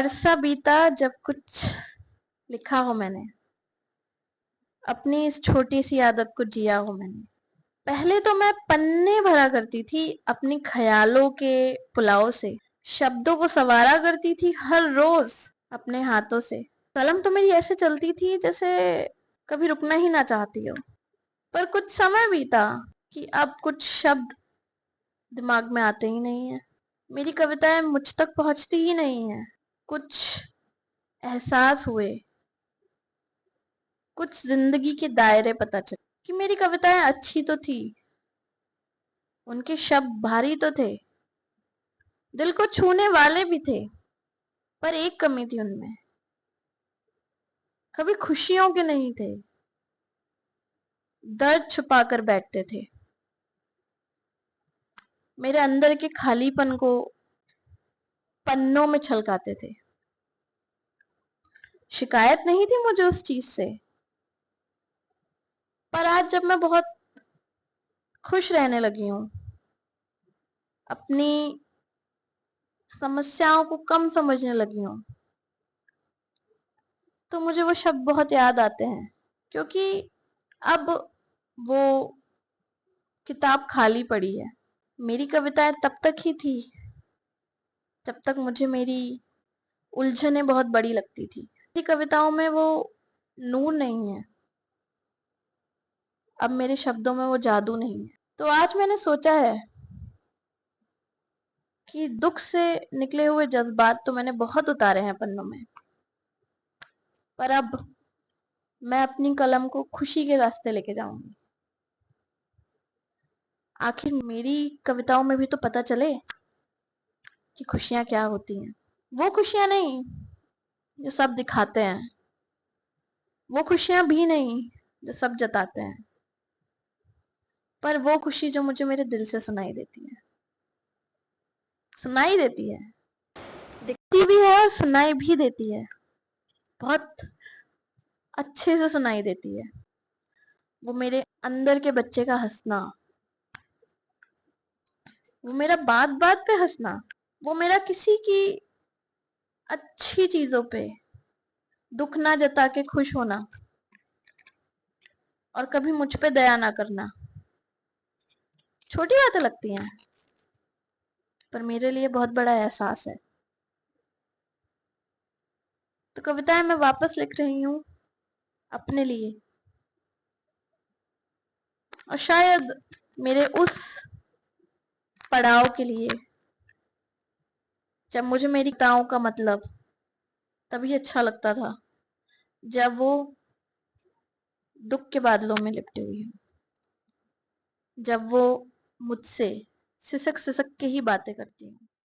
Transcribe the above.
अरसा बीता जब कुछ लिखा हो मैंने, अपनी इस छोटी सी आदत को जिया हो मैंने। पहले तो मैं पन्ने भरा करती थी अपनी ख्यालों के पुलाव से, शब्दों को सवारा करती थी हर रोज अपने हाथों से। कलम तो मेरी ऐसे चलती थी जैसे कभी रुकना ही ना चाहती हो। पर कुछ समय बीता कि अब कुछ शब्द दिमाग में आते ही नहीं है। मेरी कविताएं मुझ तक पहुंचती ही नहीं है। कुछ एहसास हुए, कुछ जिंदगी के दायरे पता चले कि मेरी कविताएं अच्छी तो थी, उनके शब्द भारी तो थे, दिल को छूने वाले भी थे। पर एक कमी थी उनमें, कभी खुशियों के नहीं थे, दर्द छुपा कर बैठते थे। मेरे अंदर के खालीपन को पन्नों में छलकाते थे। शिकायत नहीं थी मुझे उस चीज से, पर आज जब मैं बहुत खुश रहने लगी हूं, अपनी समस्याओं को कम समझने लगी हूं, तो मुझे वो शब्द बहुत याद आते हैं। क्योंकि अब वो किताब खाली पड़ी है। मेरी कविताएं तब तक ही थी जब तक मुझे मेरी उलझनें बहुत बड़ी लगती थी। मेरी कविताओं में वो नूर नहीं है, अब मेरे शब्दों में वो जादू नहीं है। तो आज मैंने सोचा है कि दुख से निकले हुए जज्बात तो मैंने बहुत उतारे हैं पन्नों में, पर अब मैं अपनी कलम को खुशी के रास्ते लेके जाऊंगी। आखिर मेरी कविताओं में भी तो पता चले कि खुशियां क्या होती हैं। वो खुशियां नहीं जो सब दिखाते हैं, वो खुशियां भी नहीं जो सब जताते हैं, पर वो खुशी जो मुझे मेरे दिल से सुनाई देती है। सुनाई देती है, दिखती भी है और सुनाई भी देती है, बहुत अच्छे से सुनाई देती है। वो मेरे अंदर के बच्चे का हंसना, वो मेरा बात बात पे हंसना, वो मेरा किसी की अच्छी चीजों पे दुख ना जता के खुश होना, और कभी मुझ पे दया ना करना। छोटी बातें लगती हैं, पर मेरे लिए बहुत बड़ा एहसास है। तो कविताएं मैं वापस लिख रही हूँ अपने लिए, और शायद मेरे उस पड़ाव के लिए जब मुझे मेरी कविताओं का मतलब तभी अच्छा लगता था जब वो दुख के बादलों में लिपटी हुई हो, जब वो मुझसे सिसक सिसक के ही बातें करती है।